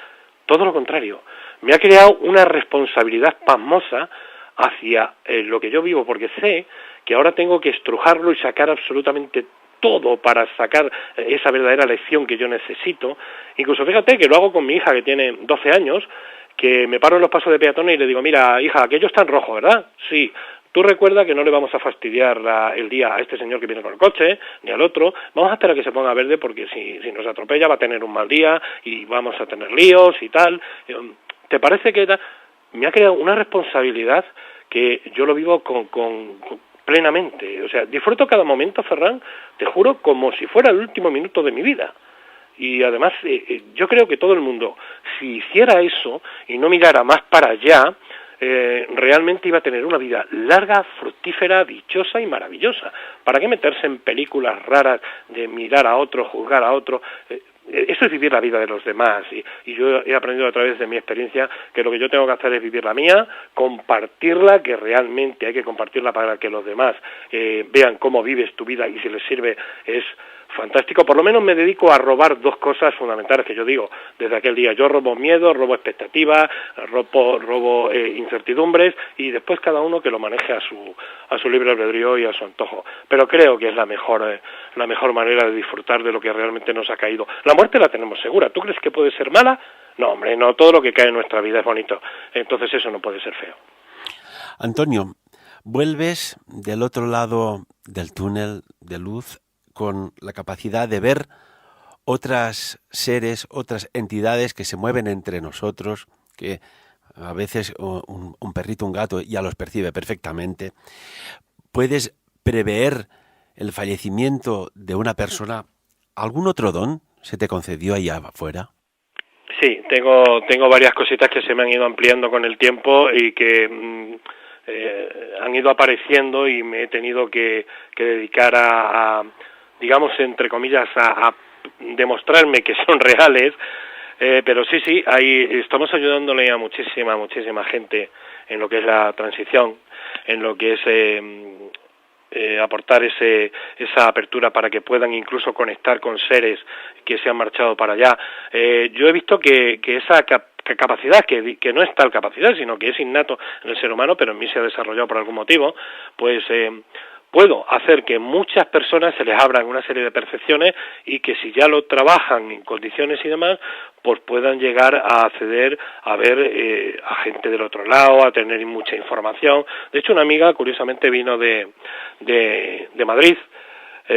todo lo contrario. Me ha creado una responsabilidad pasmosa hacia lo que yo vivo, porque sé que ahora tengo que estrujarlo y sacar absolutamente todo para sacar esa verdadera lección que yo necesito. Incluso fíjate que lo hago con mi hija, que tiene 12 años, que me paro en los pasos de peatones y le digo, mira, hija, aquello está en rojo, ¿verdad? Sí. Tú recuerda que no le vamos a fastidiar el día a este señor que viene con el coche, ni al otro. Vamos a esperar a que se ponga verde, porque si nos atropella va a tener un mal día y vamos a tener líos y tal. ¿Te parece que me ha creado una responsabilidad que yo lo vivo con plenamente? O sea, disfruto cada momento, Ferran, te juro, como si fuera el último minuto de mi vida. Y además, yo creo que todo el mundo, si hiciera eso y no mirara más para allá, realmente iba a tener una vida larga, fructífera, dichosa y maravillosa. ¿Para qué meterse en películas raras de mirar a otro, juzgar a otro? Eso es vivir la vida de los demás, y yo he aprendido a través de mi experiencia que lo que yo tengo que hacer es vivir la mía, compartirla, que realmente hay que compartirla para que los demás vean cómo vives tu vida, y si les sirve es fantástico. Por lo menos me dedico a robar dos cosas fundamentales que yo digo desde aquel día. Yo robo miedo, robo expectativas, robo incertidumbres, y después cada uno que lo maneje a su libre albedrío y a su antojo. Pero creo que es la mejor manera de disfrutar de lo que realmente nos ha caído. La muerte la tenemos segura. ¿Tú crees que puede ser mala? No, hombre, no. Todo lo que cae en nuestra vida es bonito. Entonces eso no puede ser feo. Antonio, vuelves del otro lado del túnel de luz con la capacidad de ver otras seres, otras entidades que se mueven entre nosotros, que a veces un perrito, un gato ya los percibe perfectamente. Puedes prever el fallecimiento de una persona. ¿Algún otro don se te concedió allá afuera? Sí, tengo varias cositas que se me han ido ampliando con el tiempo y que han ido apareciendo, y me he tenido que dedicar a digamos, entre comillas, a demostrarme que son reales, pero sí, ahí estamos ayudándole a muchísima gente en lo que es la transición, en lo que es aportar esa apertura para que puedan incluso conectar con seres que se han marchado para allá. Yo he visto que esa capacidad, que no es tal capacidad, sino que es innato en el ser humano, pero en mí se ha desarrollado por algún motivo, pues puedo hacer que muchas personas se les abran una serie de percepciones, y que si ya lo trabajan en condiciones y demás, pues puedan llegar a acceder a ver a gente del otro lado, a tener mucha información. De hecho, una amiga curiosamente vino de Madrid,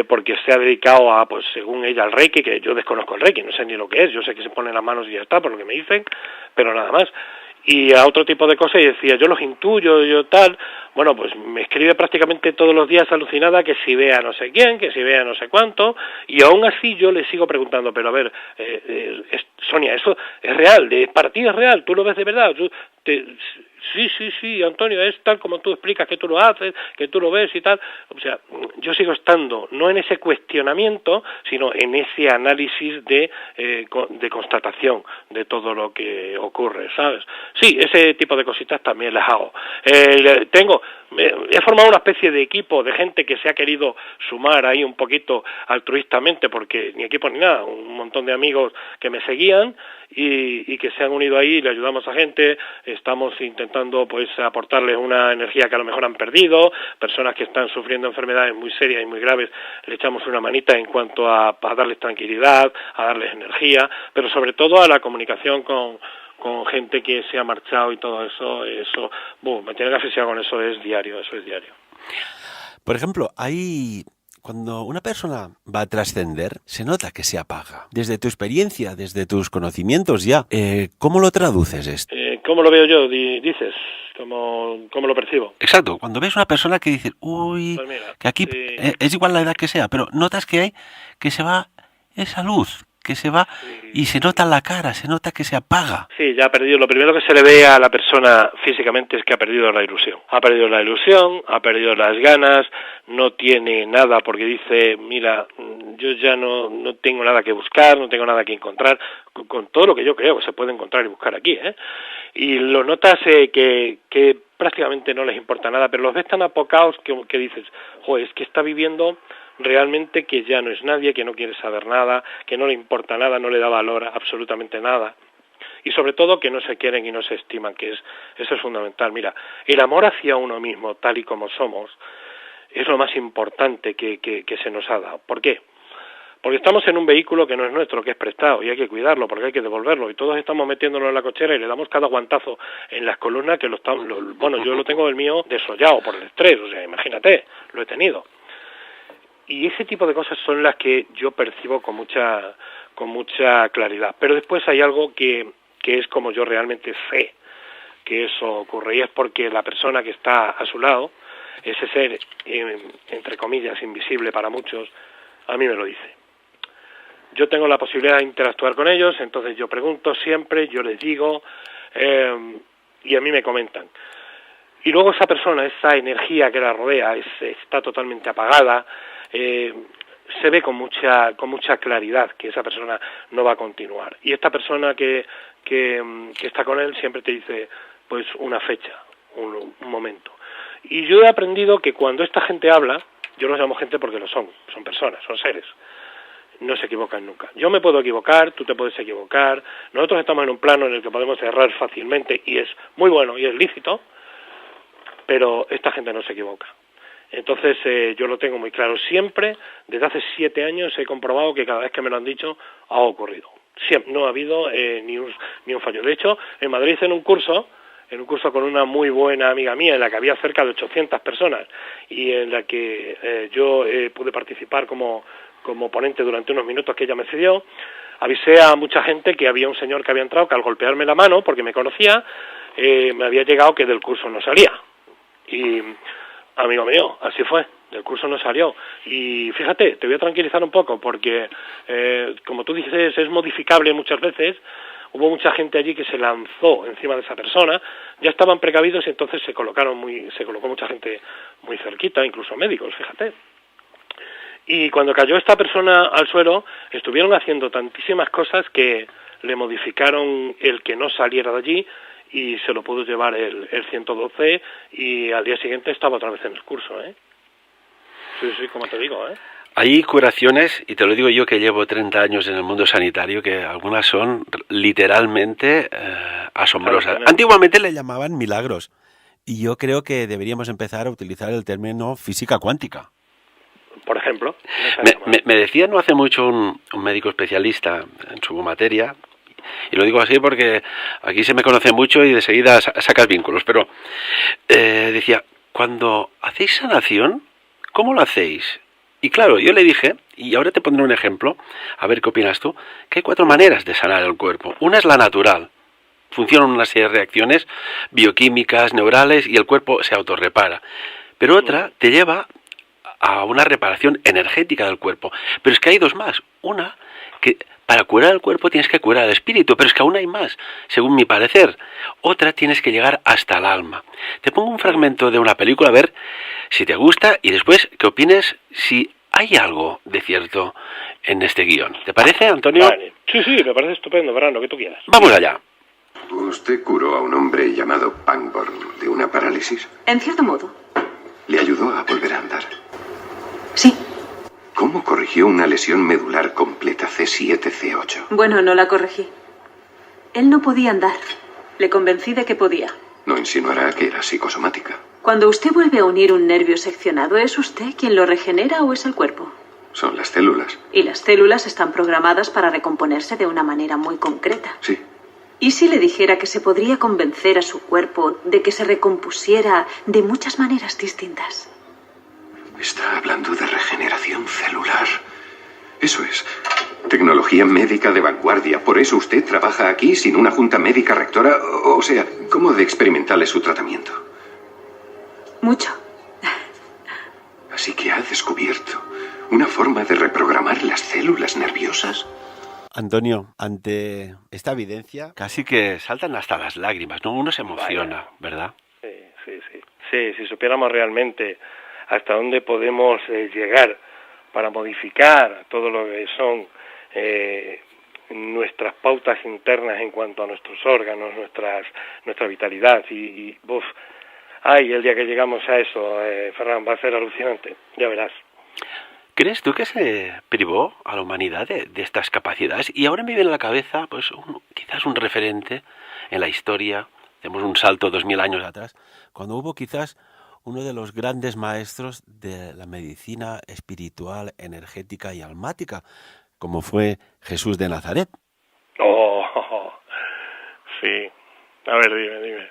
porque se ha dedicado a, pues según ella, al Reiki, que yo desconozco el Reiki, no sé ni lo que es, yo sé que se ponen las manos y ya está, por lo que me dicen, pero nada más. Y a otro tipo de cosas, y decía, yo los intuyo, yo tal. Bueno, pues me escribe prácticamente todos los días alucinada que si vea no sé quién, que si vea no sé cuánto, y aún así yo le sigo preguntando, pero a ver, Sonia, ¿eso es real? ¿Para ti es real? ¿Tú lo ves de verdad? Sí, Antonio, es tal como tú explicas que tú lo haces, que tú lo ves y tal. O sea, yo sigo estando no en ese cuestionamiento, sino en ese análisis de constatación de todo lo que ocurre, ¿sabes? Sí, ese tipo de cositas también las hago. He formado una especie de equipo de gente que se ha querido sumar ahí un poquito altruistamente, porque ni equipo ni nada, un montón de amigos que me seguían y que se han unido ahí, y le ayudamos a gente. Estamos intentando pues aportarles una energía que a lo mejor han perdido, personas que están sufriendo enfermedades muy serias y muy graves, le echamos una manita en cuanto a darles tranquilidad, a darles energía, pero sobre todo a la comunicación con gente que se ha marchado, y todo eso, me tiene que asfixiar con eso, es diario. Por ejemplo, cuando una persona va a trascender, se nota que se apaga. Desde tu experiencia, desde tus conocimientos ya, ¿cómo lo traduces esto? ¿Cómo lo veo yo? Dices, ¿cómo lo percibo? Exacto, cuando ves una persona que dice, pues mira, que aquí es igual la edad que sea, pero notas que se va esa luz, que se va, y se nota en la cara, se nota que se apaga. Sí, ya ha perdido. Lo primero que se le ve a la persona físicamente es que ha perdido la ilusión. Ha perdido las ganas, no tiene nada, porque dice, mira, yo ya no tengo nada que buscar, no tengo nada que encontrar, con todo lo que yo creo que se puede encontrar y buscar aquí, Y lo notas que prácticamente no les importa nada, pero los ves tan apocados que dices, joder, es que está viviendo realmente que ya no es nadie, que no quiere saber nada, que no le importa nada, no le da valor a absolutamente nada. y sobre todo que no se quieren y no se estiman, eso es fundamental. Mira, el amor hacia uno mismo, tal y como somos, es lo más importante que se nos ha dado. ¿Por qué? Porque estamos en un vehículo que no es nuestro, que es prestado, y hay que cuidarlo, porque hay que devolverlo, y todos estamos metiéndonos en la cochera y le damos cada guantazo en las columnas que bueno, yo lo tengo el mío desollado por el estrés, o sea, imagínate, lo he tenido. Y ese tipo de cosas son las que yo percibo con mucha claridad. Pero después hay algo que es como yo realmente sé que eso ocurre, y es porque la persona que está a su lado, ese ser, entre comillas, invisible para muchos, a mí me lo dice. Yo tengo la posibilidad de interactuar con ellos, entonces yo pregunto siempre, yo les digo, y a mí me comentan. Y luego esa persona, esa energía que la rodea, está totalmente apagada, se ve con mucha claridad que esa persona no va a continuar. Y esta persona que está con él siempre te dice, pues, una fecha, un momento. Y yo he aprendido que cuando esta gente habla, yo los llamo gente porque lo son personas, son seres. No se equivocan nunca. Yo me puedo equivocar, tú te puedes equivocar, nosotros estamos en un plano en el que podemos errar fácilmente y es muy bueno y es lícito, pero esta gente no se equivoca. Entonces yo lo tengo muy claro. Siempre, desde hace 7 años, he comprobado que cada vez que me lo han dicho, ha ocurrido. Siempre, no ha habido ni un fallo. De hecho, en Madrid en un curso con una muy buena amiga mía, en la que había cerca de 800 personas y en la que yo pude participar como ponente durante unos minutos que ella me cedió, avisé a mucha gente que había un señor que había entrado que al golpearme la mano, porque me conocía, me había llegado que del curso no salía. Y, amigo mío, así fue, del curso no salió. Y fíjate, te voy a tranquilizar un poco, porque, como tú dices, es modificable muchas veces. Hubo mucha gente allí que se lanzó encima de esa persona, ya estaban precavidos y entonces se colocó mucha gente muy cerquita, incluso médicos, fíjate. Y cuando cayó esta persona al suelo, estuvieron haciendo tantísimas cosas que le modificaron el que no saliera de allí y se lo pudo llevar el 112 y al día siguiente estaba otra vez en el curso, ¿eh? Sí, como te digo, ¿eh? Hay curaciones, y te lo digo yo que llevo 30 años en el mundo sanitario, que algunas son literalmente asombrosas. Antiguamente le llamaban milagros, y yo creo que deberíamos empezar a utilizar el término física cuántica. Por ejemplo. Me decía no hace mucho un médico especialista en su materia, y lo digo así porque aquí se me conoce mucho y de seguida sacas vínculos, pero decía, cuando hacéis sanación, ¿cómo lo hacéis? Y claro, yo le dije, y ahora te pondré un ejemplo, a ver qué opinas tú, que hay 4 maneras de sanar el cuerpo. Una es la natural. Funcionan una serie de reacciones bioquímicas, neurales, y el cuerpo se autorrepara. Pero otra te lleva a una reparación energética del cuerpo. Pero es que hay 2 más. Una, que para curar el cuerpo tienes que curar el espíritu, pero es que aún hay más, según mi parecer. Otra, tienes que llegar hasta el alma. Te pongo un fragmento de una película, a ver si te gusta, y después que opines si hay algo de cierto en este guión. ¿Te parece, Antonio? Vale. Sí, me parece estupendo, verán, lo que tú quieras. Vamos allá. ¿Usted curó a un hombre llamado Pangborn de una parálisis? En cierto modo. ¿Le ayudó a volver a andar? Sí. ¿Cómo corrigió una lesión medular completa C7-C8? Bueno, no la corregí. Él no podía andar. Le convencí de que podía. No insinuará que era psicosomática. Cuando usted vuelve a unir un nervio seccionado, ¿es usted quien lo regenera o es el cuerpo? Son las células. Y las células están programadas para recomponerse de una manera muy concreta. Sí. ¿Y si le dijera que se podría convencer a su cuerpo de que se recompusiera de muchas maneras distintas? Está hablando de regeneración celular. Eso es tecnología médica de vanguardia. Por eso usted trabaja aquí sin una junta médica rectora. O sea, ¿cómo de experimental es su tratamiento? Mucho. Así que ha descubierto una forma de reprogramar las células nerviosas. Antonio, ante esta evidencia, Casi que saltan hasta las lágrimas, ¿no? Uno se emociona, ¿verdad? Sí, si supiéramos realmente hasta dónde podemos llegar para modificar todo lo que son nuestras pautas internas en cuanto a nuestros órganos, nuestra vitalidad y el día que llegamos a eso, Ferran, va a ser alucinante, ya verás. ¿Crees tú que se privó a la humanidad de estas capacidades? Y ahora me viene a la cabeza, pues, quizás un referente en la historia, hacemos un salto 2000 años atrás, cuando hubo quizás uno de los grandes maestros de la medicina espiritual, energética y almática, como fue Jesús de Nazaret. Sí. A ver, dime.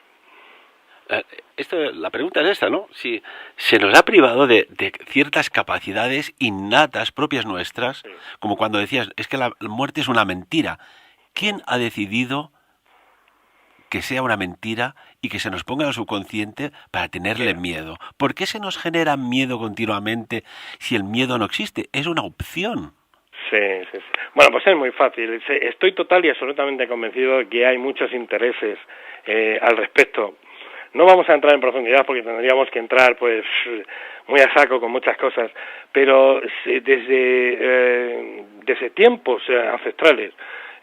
La pregunta es esta, ¿no? Si se nos ha privado de ciertas capacidades innatas propias nuestras, sí. Como cuando decías, es que la muerte es una mentira. ¿Quién ha decidido que sea una mentira y que se nos ponga en el subconsciente para tenerle miedo? ¿Por qué se nos genera miedo continuamente si el miedo no existe? Es una opción. Sí. Bueno, pues es muy fácil. Estoy total y absolutamente convencido de que hay muchos intereses al respecto. No vamos a entrar en profundidad porque tendríamos que entrar pues muy a saco con muchas cosas, pero desde tiempos ancestrales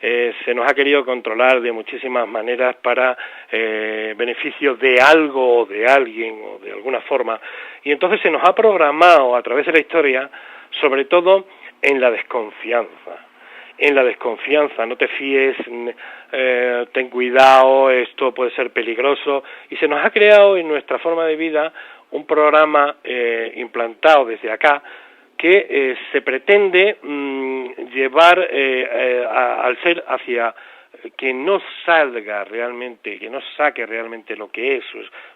se nos ha querido controlar de muchísimas maneras para beneficio de algo o de alguien o de alguna forma, y entonces se nos ha programado a través de la historia, sobre todo en la desconfianza. No te fíes, ten cuidado, esto puede ser peligroso, y se nos ha creado en nuestra forma de vida un programa implantado desde acá que se pretende llevar al ser hacia que no salga realmente, que no saque realmente lo que es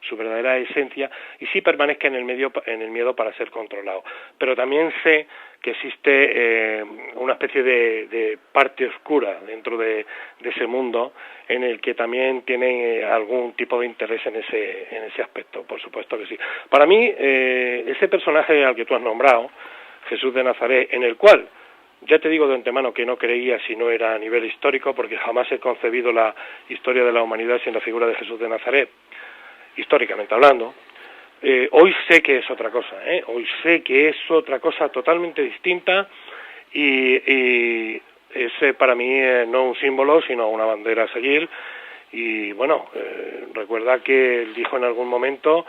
su verdadera esencia, y sí permanezca en el miedo para ser controlado. Pero también sé que existe una especie de parte oscura dentro de ese mundo en el que también tienen algún tipo de interés en ese aspecto, por supuesto que sí. Para mí, ese personaje al que tú has nombrado, Jesús de Nazaret, en el cual ya te digo de antemano que no creía si no era a nivel histórico, porque jamás he concebido la historia de la humanidad sin la figura de Jesús de Nazaret, históricamente hablando. Hoy sé que es otra cosa, hoy sé que es otra cosa totalmente distinta, y ese para mí no un símbolo, sino una bandera a seguir. Y bueno, recuerda que él dijo en algún momento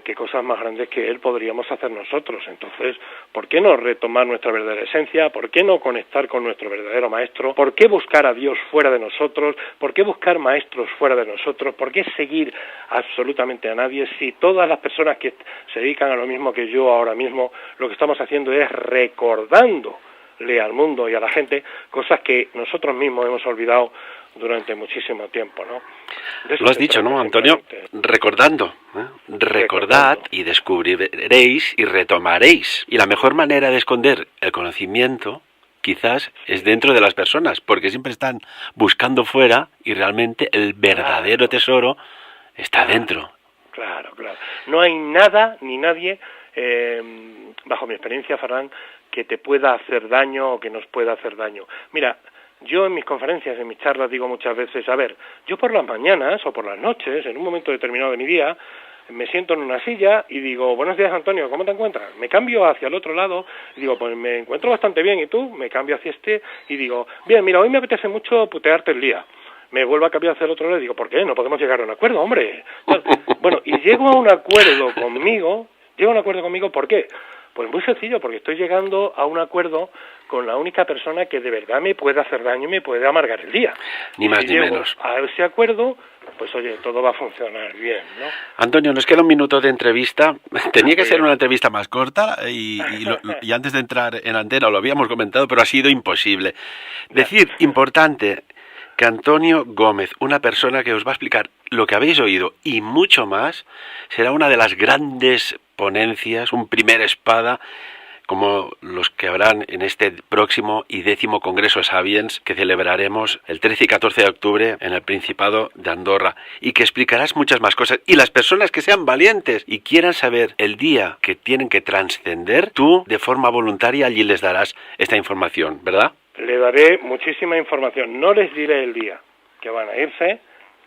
que cosas más grandes que él podríamos hacer nosotros. Entonces, ¿por qué no retomar nuestra verdadera esencia? ¿Por qué no conectar con nuestro verdadero maestro? ¿Por qué buscar a Dios fuera de nosotros? ¿Por qué buscar maestros fuera de nosotros? ¿Por qué seguir absolutamente a nadie si todas las personas que se dedican a lo mismo que yo ahora mismo, lo que estamos haciendo es recordándole al mundo y a la gente cosas que nosotros mismos hemos olvidado durante muchísimo tiempo, ¿no? Lo has dicho, ¿no, Antonio? Recordando, recordad y descubriréis y retomaréis. Y la mejor manera de esconder el conocimiento quizás es dentro de las personas, porque siempre están buscando fuera y realmente el verdadero tesoro está dentro. Claro. No hay nada ni nadie, bajo mi experiencia, Ferran, que te pueda hacer daño o que nos pueda hacer daño. Mira, yo en mis conferencias, en mis charlas, digo muchas veces, a ver, yo por las mañanas o por las noches, en un momento determinado de mi día, me siento en una silla y digo, buenos días, Antonio, ¿cómo te encuentras? Me cambio hacia el otro lado y digo, pues me encuentro bastante bien, ¿y tú? Me cambio hacia y digo, bien, mira, hoy me apetece mucho putearte el día. Me vuelvo a cambiar hacia el otro lado y digo, ¿por qué? No podemos llegar a un acuerdo, hombre. Bueno, y llego a un acuerdo conmigo, ¿por qué? Pues muy sencillo, porque estoy llegando a un acuerdo con la única persona que de verdad me puede hacer daño y me puede amargar el día. Ni más ni menos. A ese acuerdo, pues oye, todo va a funcionar bien, ¿no? Antonio, nos queda un minuto de entrevista. Tenía que ser una entrevista más corta y antes de entrar en antena lo habíamos comentado, pero ha sido imposible. Decir, importante, que Antonio Gómez, una persona que os va a explicar lo que habéis oído y mucho más, será una de las grandes ponencias, un primer espada, como los que habrán en este próximo y 10º Congreso Sapiens que celebraremos el 13 y 14 de octubre en el Principado de Andorra, y que explicarás muchas más cosas. Y las personas que sean valientes y quieran saber el día que tienen que trascender, tú de forma voluntaria allí les darás esta información, ¿verdad? Le daré muchísima información. No les diré el día que van a irse,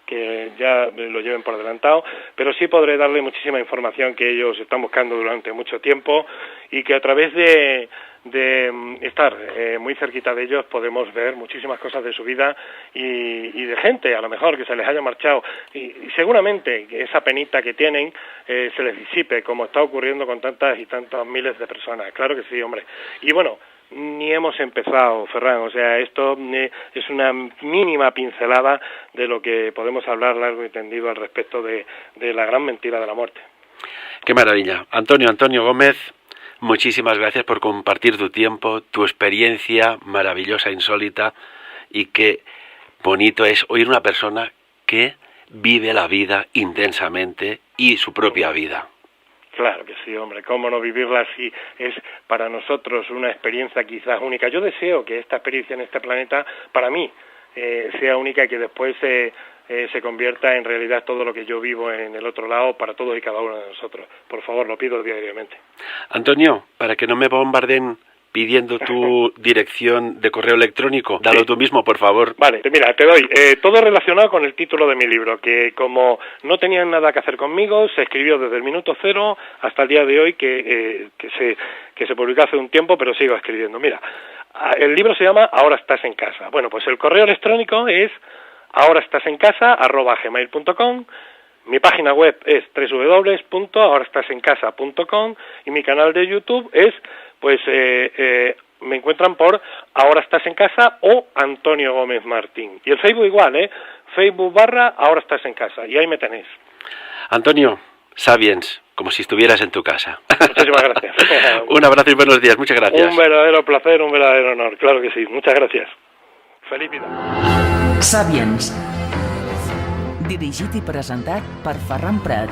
que ya lo lleven por adelantado, pero sí podré darle muchísima información que ellos están buscando durante mucho tiempo y que a través de estar muy cerquita de ellos, podemos ver muchísimas cosas de su vida y de gente, a lo mejor, que se les haya marchado. Y seguramente que esa penita que tienen se les disipe, como está ocurriendo con tantas y tantas miles de personas. Claro que sí, hombre. Y bueno, ni hemos empezado, Ferran, o sea, esto es una mínima pincelada de lo que podemos hablar largo y tendido al respecto de la gran mentira de la muerte. Qué maravilla. Antonio Gómez, muchísimas gracias por compartir tu tiempo, tu experiencia maravillosa, insólita, y qué bonito es oír una persona que vive la vida intensamente y su propia vida. Claro que sí, hombre, cómo no vivirla así, es para nosotros una experiencia quizás única. Yo deseo que esta experiencia en este planeta, para mí, sea única y que después se convierta en realidad todo lo que yo vivo en el otro lado para todos y cada uno de nosotros. Por favor, lo pido diariamente. Antonio, para que no me bombarden pidiendo tu dirección de correo electrónico, dalo Sí. tú mismo, por favor. Vale, mira, te doy todo relacionado con el título de mi libro, que como no tenían nada que hacer conmigo, se escribió desde el minuto cero hasta el día de hoy, que se publicó hace un tiempo, pero sigo escribiendo. Mira, el libro se llama Ahora estás en casa. Bueno, pues el correo electrónico es ahoraestasencasa@gmail.com. Mi página web es www.ahoraestasencasa.com y mi canal de YouTube es, me encuentran por Ahora Estás en Casa o Antonio Gómez Martín. Y el Facebook igual, Facebook / Ahora Estás en Casa. Y ahí me tenéis. Antonio, sabiens, como si estuvieras en tu casa. Muchísimas gracias. Un abrazo y buenos días, muchas gracias. Un verdadero placer, un verdadero honor. Claro que sí. Muchas gracias. Feliz vida. Sapiens. Dirigit i presentat per Ferran Prat.